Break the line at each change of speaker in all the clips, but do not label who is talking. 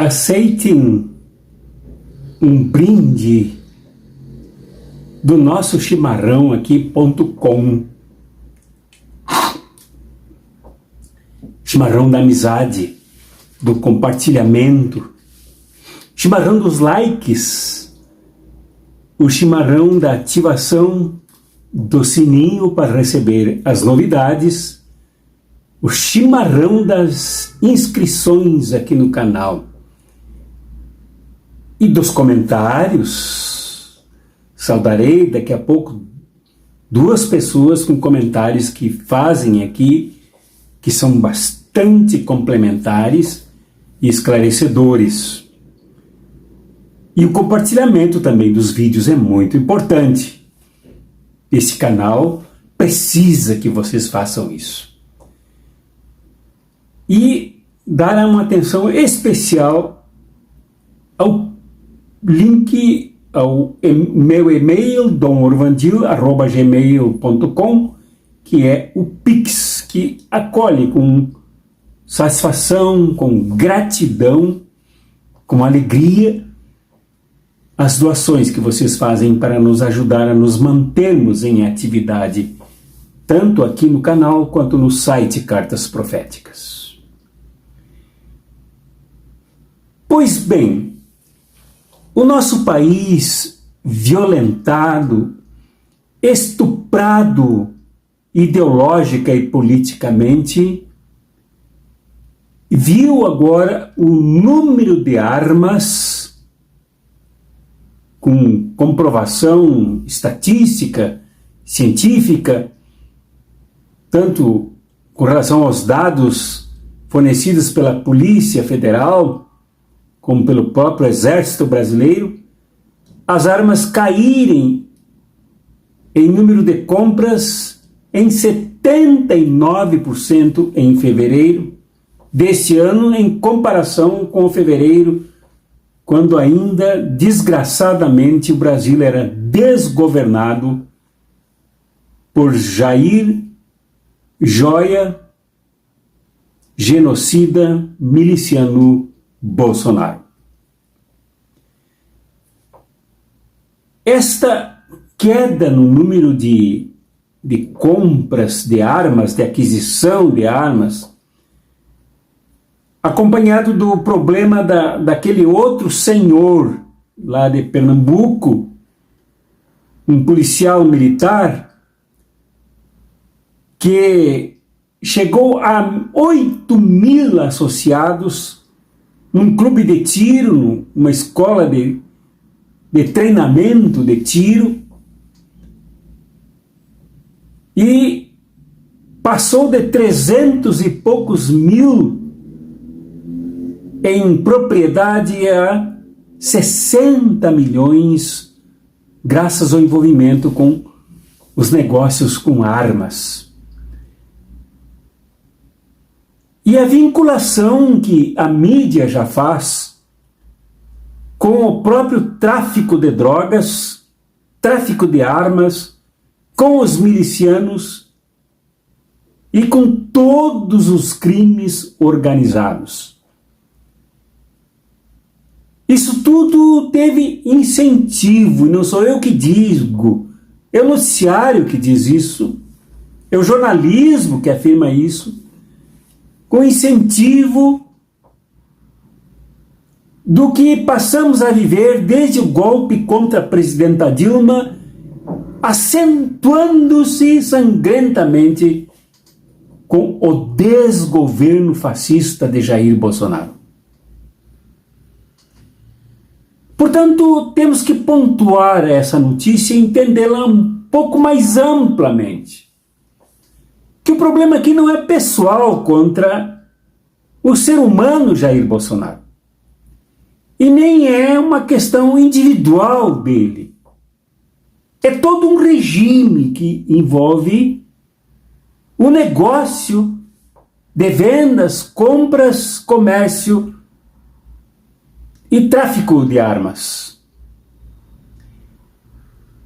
aceitem um brinde do nosso chimarrão aqui.com. Chimarrão da amizade, do compartilhamento, chimarrão dos likes, o chimarrão da ativação do sininho para receber as novidades, o chimarrão das inscrições aqui no canal e dos comentários. Saudarei daqui a pouco 2 pessoas com comentários que fazem aqui, que são bastante complementares e esclarecedores. E o compartilhamento também dos vídeos é muito importante. Esse canal precisa que vocês façam isso. E dar uma atenção especial ao link, ao meu e-mail, domorvandil@gmail.com, que é o Pix, que acolhe com satisfação, com gratidão, com alegria, as doações que vocês fazem para nos ajudar a nos mantermos em atividade, tanto aqui no canal quanto no site Cartas Proféticas. Pois bem, o nosso país violentado, estuprado ideológica e politicamente, viu agora o número de armas com comprovação estatística, científica, tanto com relação aos dados fornecidos pela Polícia Federal, como pelo próprio Exército Brasileiro, as armas caírem em número de compras em 79% em fevereiro deste ano, em comparação com o fevereiro, quando ainda, desgraçadamente, o Brasil era desgovernado por Jair Joia, genocida, miliciano Bolsonaro. Esta queda no número de compras de armas, de aquisição de armas, acompanhado do problema daquele outro senhor lá de Pernambuco, um policial militar, que chegou a 8.000 associados num clube de tiro, uma escola de treinamento de tiro, e passou de 300 e poucos mil em propriedade a 60 milhões, graças ao envolvimento com os negócios com armas. E a vinculação que a mídia já faz com o próprio tráfico de drogas, tráfico de armas, com os milicianos e com todos os crimes organizados. Isso tudo teve incentivo, e não sou eu que digo, é o noticiário que diz isso, é o jornalismo que afirma isso, com incentivo do que passamos a viver desde o golpe contra a presidenta Dilma, acentuando-se sangrentamente com o desgoverno fascista de Jair Bolsonaro. Portanto, temos que pontuar essa notícia e entendê-la um pouco mais amplamente. Que o problema aqui não é pessoal contra o ser humano Jair Bolsonaro. E nem é uma questão individual dele. É todo um regime que envolve o negócio de vendas, compras, comércio e tráfico de armas.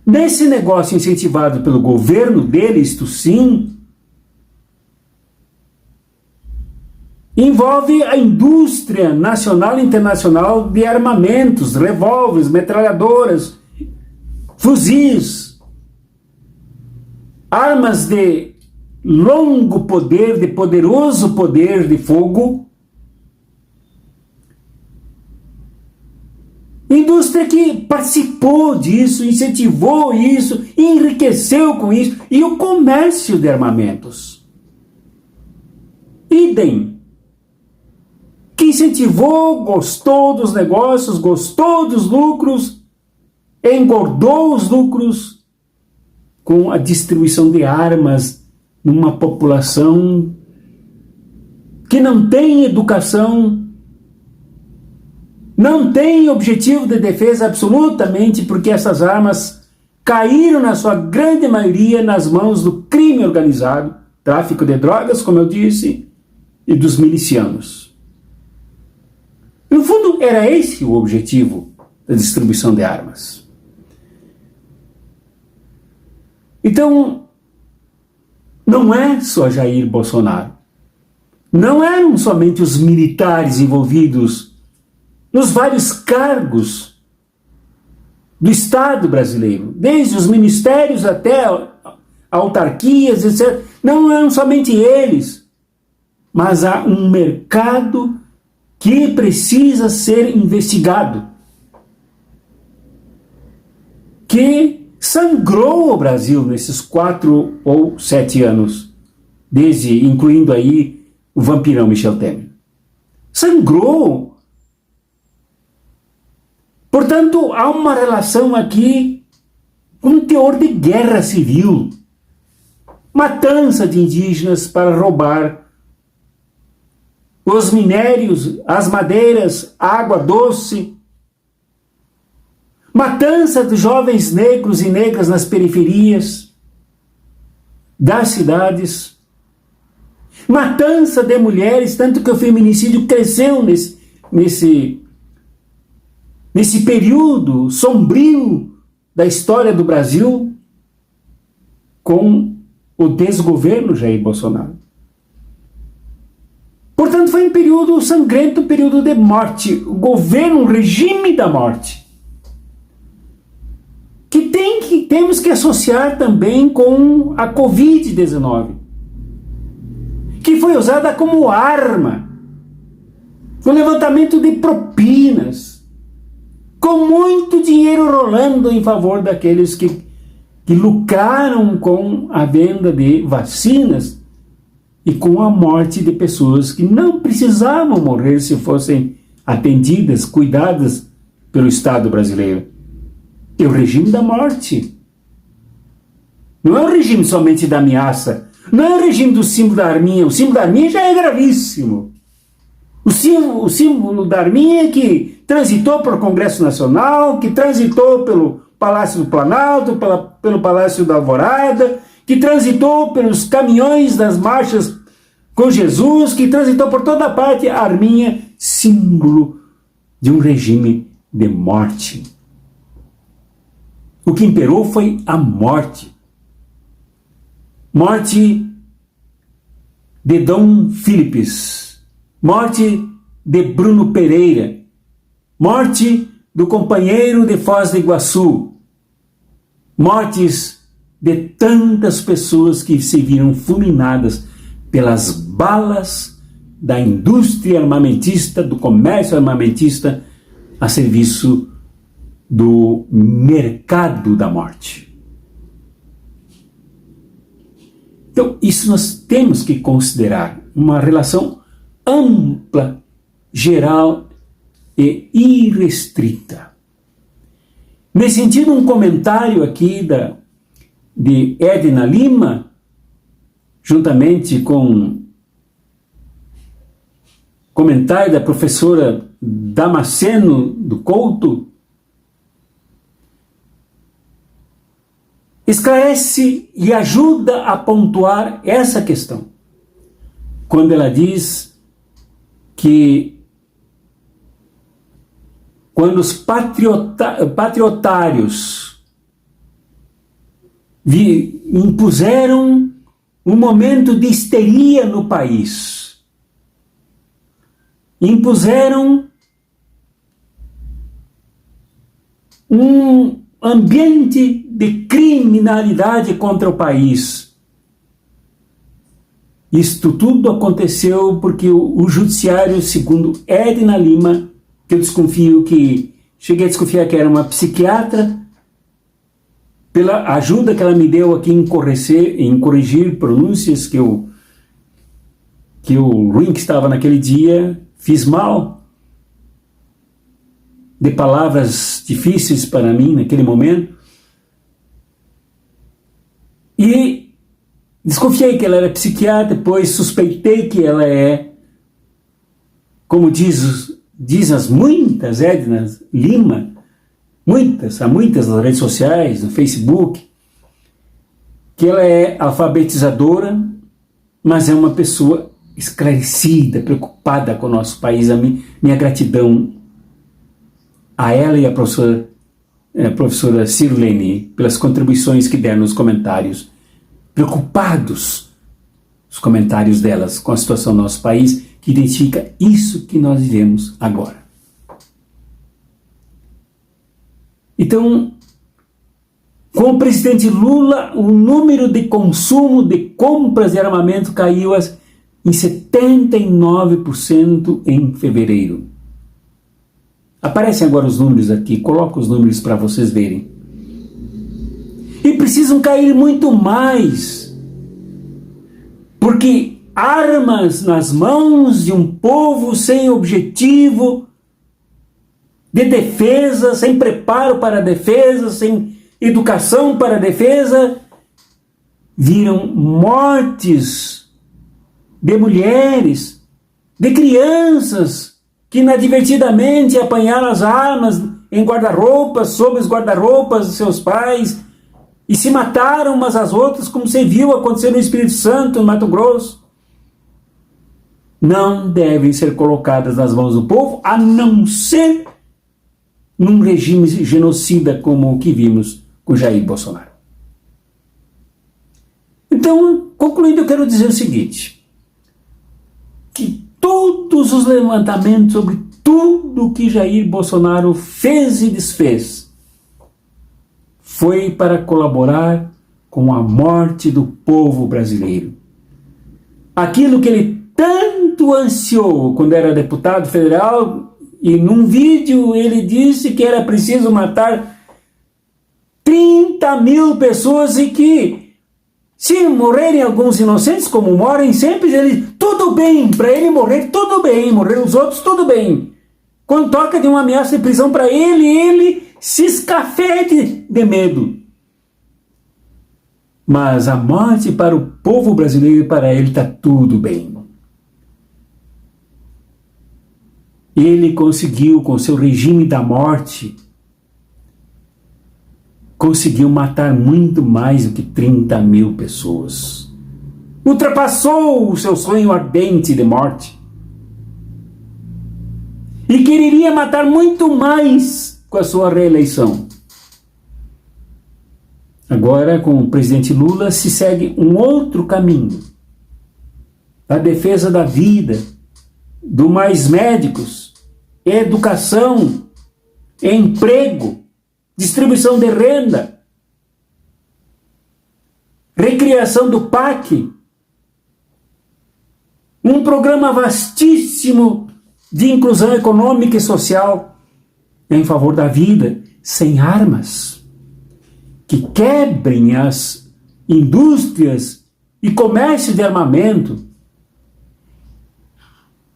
Nesse negócio incentivado pelo governo dele, isto sim, envolve a indústria nacional e internacional de armamentos, revólveres, metralhadoras, fuzis, armas de longo poder, de poderoso poder de fogo. Indústria que participou disso, incentivou isso, enriqueceu com isso, e o comércio de armamentos. Idem. Que incentivou, gostou dos negócios, gostou dos lucros, engordou os lucros com a distribuição de armas numa população que não tem educação, não tem objetivo de defesa absolutamente, porque essas armas caíram na sua grande maioria nas mãos do crime organizado, tráfico de drogas, como eu disse, e dos milicianos. No fundo, era esse o objetivo da distribuição de armas. Então, não é só Jair Bolsonaro. Não eram somente os militares envolvidos nos vários cargos do Estado brasileiro, desde os ministérios até autarquias, etc. Não eram somente eles, mas há um mercado que precisa ser investigado, que sangrou o Brasil nesses 4 ou 7 anos, incluindo aí o vampirão Michel Temer. Sangrou. Portanto, há uma relação aqui com um teor de guerra civil, matança de indígenas para roubar os minérios, as madeiras, a água doce, matança de jovens negros e negras nas periferias das cidades, matança de mulheres, tanto que o feminicídio cresceu nesse período sombrio da história do Brasil com o desgoverno Jair Bolsonaro. Portanto, foi um período sangrento, um período de morte, o governo, um regime da morte, que temos que associar também com a Covid-19, que foi usada como arma, no levantamento de propinas, com muito dinheiro rolando em favor daqueles que lucraram com a venda de vacinas e com a morte de pessoas que não precisavam morrer se fossem atendidas, cuidadas pelo Estado brasileiro. É o regime da morte. Não é o regime somente da ameaça. Não é o regime do símbolo da arminha. O símbolo da arminha já é gravíssimo. O símbolo da arminha que transitou pelo Congresso Nacional, que transitou pelo Palácio do Planalto, pelo Palácio da Alvorada, que transitou pelos caminhões das marchas com Jesus, que transitou por toda parte, a arminha, símbolo de um regime de morte. O que imperou foi a morte. Morte de Dom Philips, morte de Bruno Pereira, morte do companheiro de Foz do Iguaçu, mortes de tantas pessoas que se viram fulminadas pelas balas da indústria armamentista, do comércio armamentista, a serviço do mercado da morte. Então, isso nós temos que considerar uma relação ampla, geral e irrestrita. Nesse sentido, um comentário aqui de Edna Lima, juntamente com comentário da professora Damasceno do Couto, esclarece e ajuda a pontuar essa questão, quando ela diz que quando os patriotários impuseram um momento de histeria no país, impuseram um ambiente de criminalidade contra o país. Isto tudo aconteceu porque o judiciário, segundo Edna Lima, que eu cheguei a desconfiar que era uma psiquiatra, pela ajuda que ela me deu aqui em corrigir pronúncias que o ruim que estava naquele dia, fiz mal, de palavras difíceis para mim naquele momento, e desconfiei que ela era psiquiatra, depois suspeitei que ela é, como diz as muitas Ednas Lima, há muitas nas redes sociais, no Facebook, que ela é alfabetizadora, mas é uma pessoa esclarecida, preocupada com o nosso país. Minha gratidão a ela e a professora Cirlene pelas contribuições que deram nos comentários, preocupados os comentários delas com a situação do nosso país, que identifica isso que nós vivemos agora. Então, com o presidente Lula, o número de consumo de compras de armamento caiu em 79% em fevereiro. Aparecem agora os números aqui, coloco os números para vocês verem. E precisam cair muito mais, porque armas nas mãos de um povo sem objetivo de defesa, sem preparo para a defesa, sem educação para a defesa, viram mortes de mulheres, de crianças que inadvertidamente apanharam as armas em guarda-roupas, sob os guarda-roupas de seus pais, e se mataram umas às outras, como você viu acontecer no Espírito Santo, no Mato Grosso. Não devem ser colocadas nas mãos do povo, a não ser num regime genocida como o que vimos com Jair Bolsonaro. Então, concluindo, eu quero dizer o seguinte, que todos os levantamentos sobre tudo que Jair Bolsonaro fez e desfez foi para colaborar com a morte do povo brasileiro. Aquilo que ele tanto ansiou quando era deputado federal, e num vídeo ele disse que era preciso matar 30 mil pessoas e que, se morrerem alguns inocentes, como morrem sempre, tudo bem, para ele morrer, tudo bem, morrer os outros, tudo bem. Quando toca de uma ameaça de prisão para ele se escafede de medo. Mas a morte para o povo brasileiro, para ele está tudo bem. Ele conseguiu, com seu regime da morte, conseguiu matar muito mais do que 30 mil pessoas. Ultrapassou o seu sonho ardente de morte. E quereria matar muito mais com a sua reeleição. Agora, com o presidente Lula, se segue um outro caminho. A defesa da vida, do mais médicos, educação, emprego, distribuição de renda, recriação do PAC, um programa vastíssimo de inclusão econômica e social em favor da vida, sem armas, que quebrem as indústrias e comércio de armamento,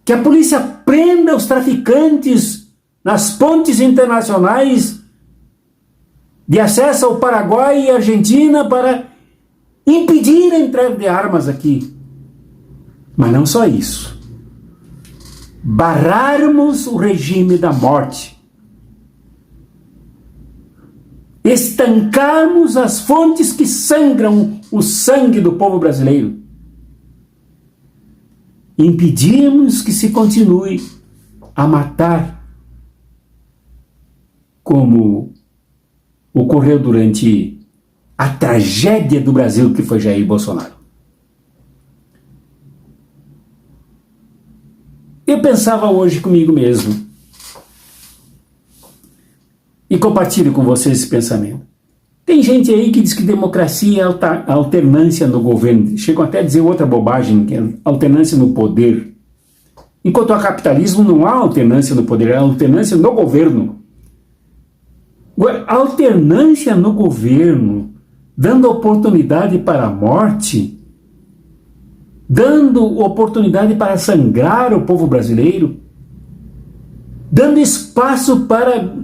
que a polícia prenda os traficantes nas pontes internacionais de acesso ao Paraguai e Argentina para impedir a entrada de armas aqui. Mas não só isso. Barrarmos o regime da morte. Estancarmos as fontes que sangram o sangue do povo brasileiro. Impedirmos que se continue a matar como ocorreu durante a tragédia do Brasil que foi Jair Bolsonaro. Eu pensava hoje comigo mesmo, e compartilho com vocês esse pensamento. Tem gente aí que diz que democracia é alternância no governo. Chegam até a dizer outra bobagem, que é alternância no poder. Enquanto há capitalismo, não há alternância no poder, há alternância no governo. A alternância no governo, dando oportunidade para a morte, dando oportunidade para sangrar o povo brasileiro, dando espaço para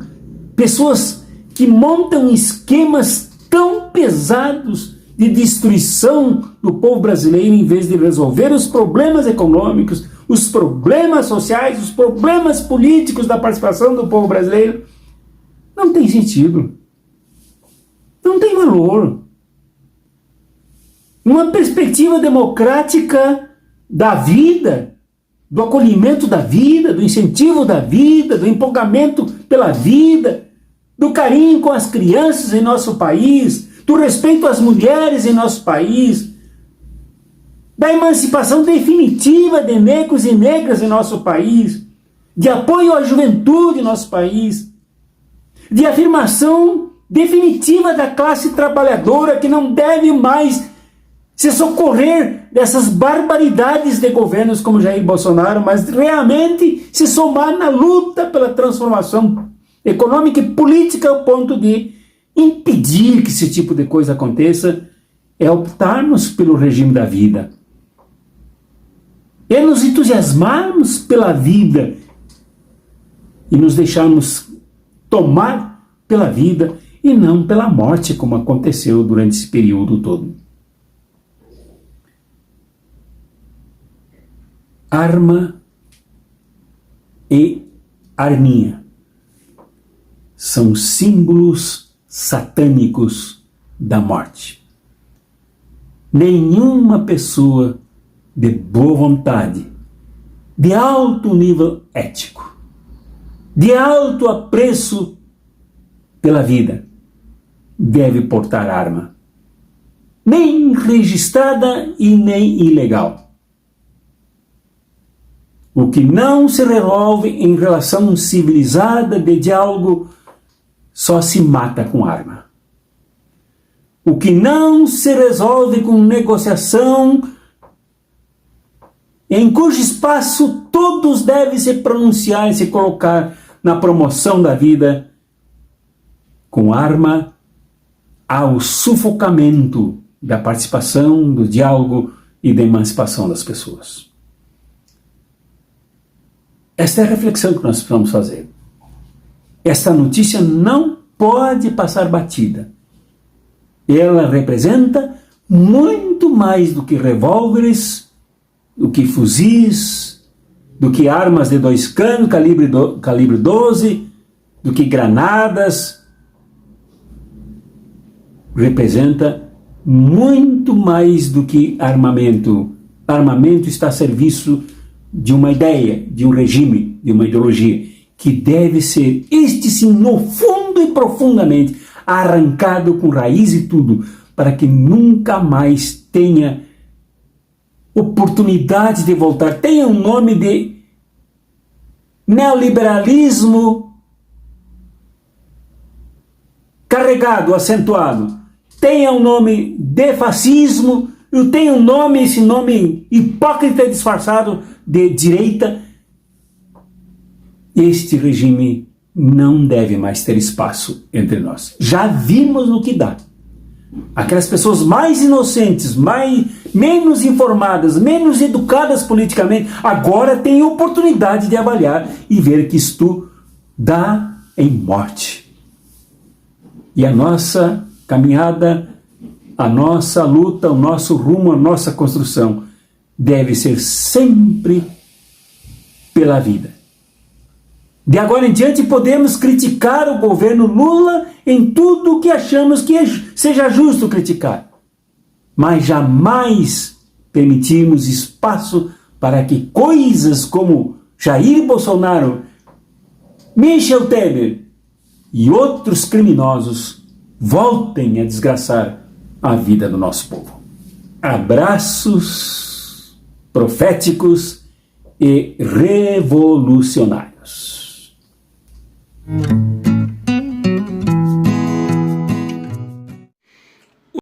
pessoas que montam esquemas tão pesados de destruição do povo brasileiro, em vez de resolver os problemas econômicos, os problemas sociais, os problemas políticos da participação do povo brasileiro, não tem sentido. Não tem valor. Uma perspectiva democrática da vida, do acolhimento da vida, do incentivo da vida, do empolgamento pela vida, do carinho com as crianças em nosso país, do respeito às mulheres em nosso país, da emancipação definitiva de negros e negras em nosso país, de apoio à juventude em nosso país, de afirmação definitiva da classe trabalhadora que não deve mais se socorrer dessas barbaridades de governos como Jair Bolsonaro, mas realmente se somar na luta pela transformação econômica e política ao ponto de impedir que esse tipo de coisa aconteça, é optarmos pelo regime da vida. É nos entusiasmarmos pela vida e nos deixarmos tomar pela vida e não pela morte, como aconteceu durante esse período todo. Arma e arminha são símbolos satânicos da morte. Nenhuma pessoa de boa vontade, de alto nível ético, de alto apreço pela vida, deve portar arma, nem registrada e nem ilegal. O que não se resolve em relação civilizada de diálogo só se mata com arma. O que não se resolve com negociação, em cujo espaço todos devem se pronunciar e se colocar na promoção da vida, com arma ao sufocamento da participação, do diálogo e da emancipação das pessoas. Esta é a reflexão que nós precisamos fazer. Esta notícia não pode passar batida. Ela representa muito mais do que revólveres, do que fuzis, do que armas de 2 canos, calibre 12, do que granadas. Representa muito mais do que armamento. Armamento está a serviço de uma ideia, de um regime, de uma ideologia, que deve ser, este sim, no fundo e profundamente, arrancado com raiz e tudo, para que nunca mais tenha oportunidade de voltar. Tenha um nome de neoliberalismo carregado, acentuado. Tenha um nome de fascismo, tenha um nome, esse nome hipócrita disfarçado de direita. Este regime não deve mais ter espaço entre nós. Já vimos no que dá. Aquelas pessoas mais inocentes, menos informadas, menos educadas politicamente, agora têm oportunidade de avaliar e ver que isto dá em morte. E a nossa caminhada, a nossa luta, o nosso rumo, a nossa construção deve ser sempre pela vida. De agora em diante podemos criticar o governo Lula em tudo o que achamos que seja justo criticar, mas jamais permitirmos espaço para que coisas como Jair Bolsonaro, Michel Temer e outros criminosos voltem a desgraçar a vida do nosso povo. Abraços proféticos e revolucionário.